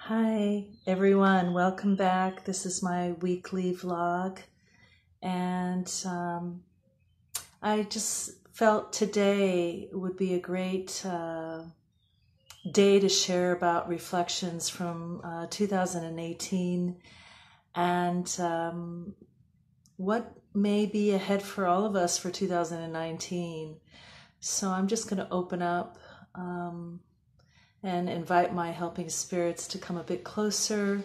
Hi everyone, welcome back. This is my weekly vlog, and I just felt today would be a great day to share about reflections from 2018 and what may be ahead for all of us for 2019. So I'm just going to open up and invite my helping spirits to come a bit closer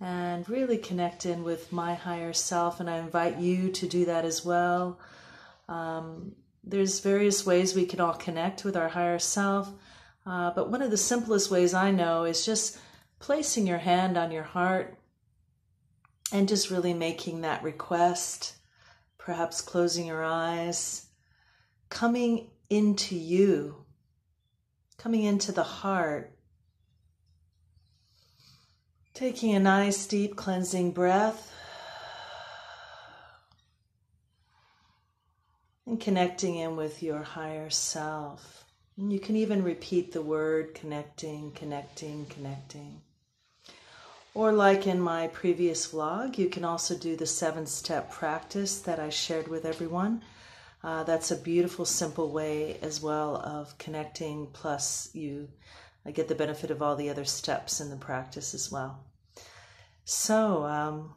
and really connect in with my higher self. And I invite you to do that as well. There's various ways we can all connect with our higher self. But one of the simplest ways I know is just placing your hand on your heart and just really making that request, perhaps closing your eyes, coming into you. Coming into the heart, taking a nice deep cleansing breath and connecting in with your higher self. And you can even repeat the word connecting, connecting, connecting. Or like in my previous vlog, you can also do the 7-step practice that I shared with everyone. That's a beautiful, simple way as well of connecting, plus you get the benefit of all the other steps in the practice as well. So,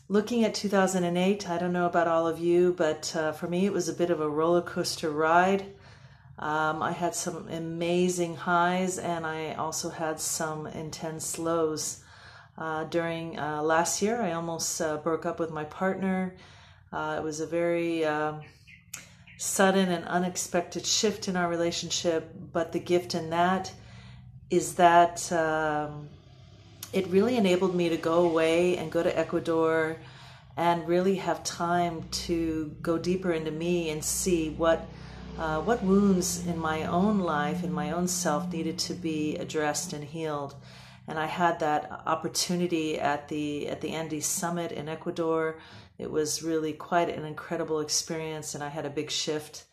looking at 2008, I don't know about all of you, but for me it was a bit of a roller coaster ride. I had some amazing highs and I also had some intense lows. During last year, I almost broke up with my partner. It was a very sudden and unexpected shift in our relationship, but the gift in that is that it really enabled me to go away and go to Ecuador and really have time to go deeper into me and see what wounds in my own life, in my own self, needed to be addressed and healed. And I had that opportunity at the Andes Summit in Ecuador. It was really quite an incredible experience, and I had a big shift.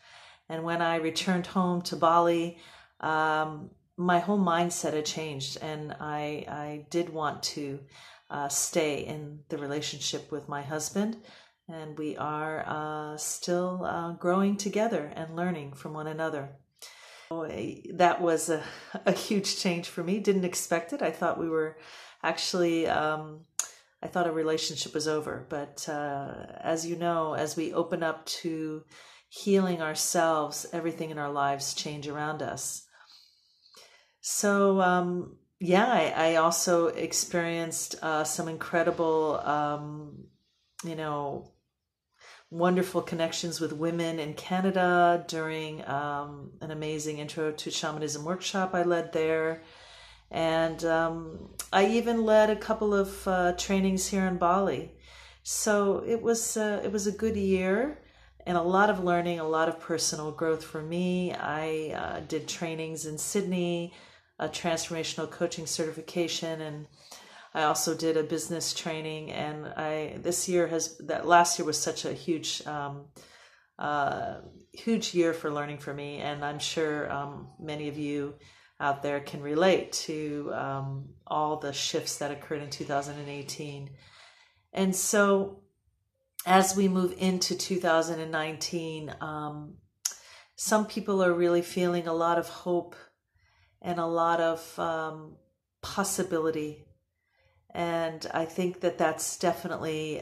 And when I returned home to Bali, my whole mindset had changed, and I did want to stay in the relationship with my husband, and we are still growing together and learning from one another. That was a huge change for me. Didn't expect it. I thought we were actually, I thought a relationship was over. But as you know, as we open up to healing ourselves, everything in our lives change around us. So, I also experienced some incredible, wonderful connections with women in Canada during an amazing Intro to Shamanism workshop I led there. And I even led a couple of trainings here in Bali. So it was a good year and a lot of learning, a lot of personal growth for me. I did trainings in Sydney, a transformational coaching certification, and I also did a business training. And last year was such a huge year for learning for me, and I'm sure many of you out there can relate to all the shifts that occurred in 2018. And so as we move into 2019, some people are really feeling a lot of hope and a lot of possibility. And I think that that's definitely,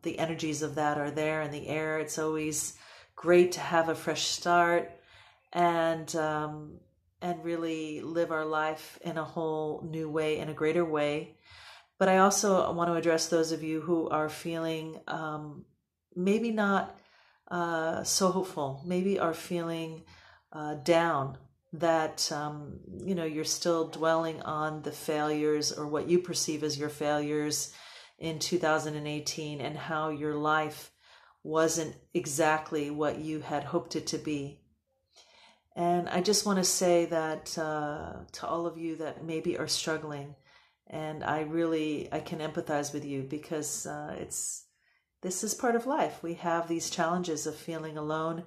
the energies of that are there in the air. It's always great to have a fresh start and really live our life in a whole new way, in a greater way. But I also want to address those of you who are feeling maybe not so hopeful, maybe are feeling down, that you're still dwelling on the failures or what you perceive as your failures in 2018 and how your life wasn't exactly what you had hoped it to be. And I just want to say that to all of you that maybe are struggling, and I can empathize with you, because this is part of life. We have these challenges of feeling alone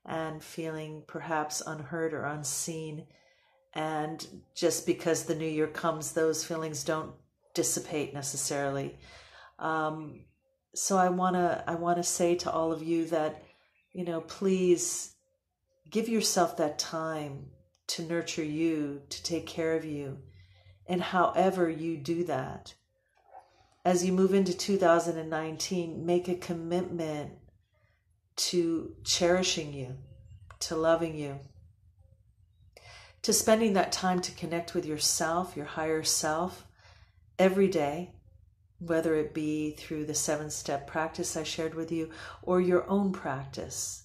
and feeling perhaps unheard or unseen. And just because the new year comes, those feelings don't dissipate necessarily. So I wanna say to all of you that, please give yourself that time to nurture you, to take care of you. And however you do that, as you move into 2019, make a commitment to cherishing you, to loving you, to spending that time to connect with yourself, your higher self, every day, whether it be through the 7-step practice I shared with you or your own practice.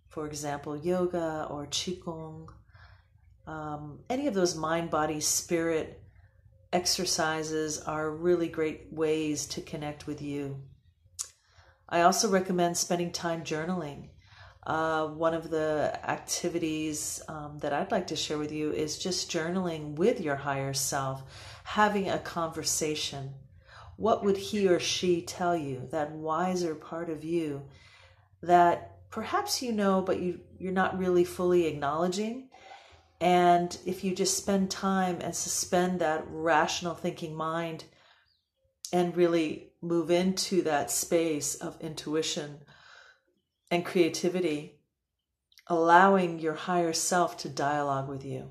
For example, yoga or qigong, any of those mind, body, spirit exercises are really great ways to connect with you. I also recommend spending time journaling. One of the activities that I'd like to share with you is just journaling with your higher self, having a conversation. What would he or she tell you, that wiser part of you that perhaps you know, but you're not really fully acknowledging? And if you just spend time and suspend that rational thinking mind and really move into that space of intuition and creativity, allowing your higher self to dialogue with you,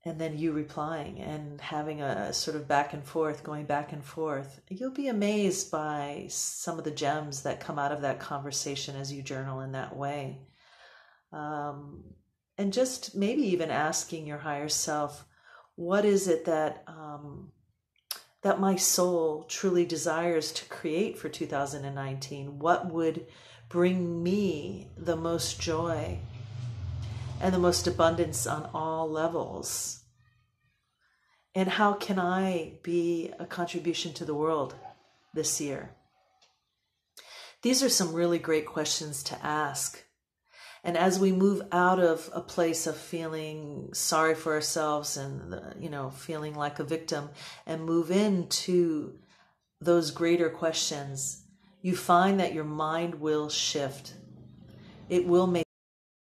and then you replying and having a sort of back and forth, going back and forth, you'll be amazed by some of the gems that come out of that conversation as you journal in that way. And just maybe even asking your higher self, what is it that that my soul truly desires to create for 2019? What would bring me the most joy and the most abundance on all levels? And how can I be a contribution to the world this year? These are some really great questions to ask. And as we move out of a place of feeling sorry for ourselves and, feeling like a victim, and move into those greater questions, you find that your mind will shift. It will make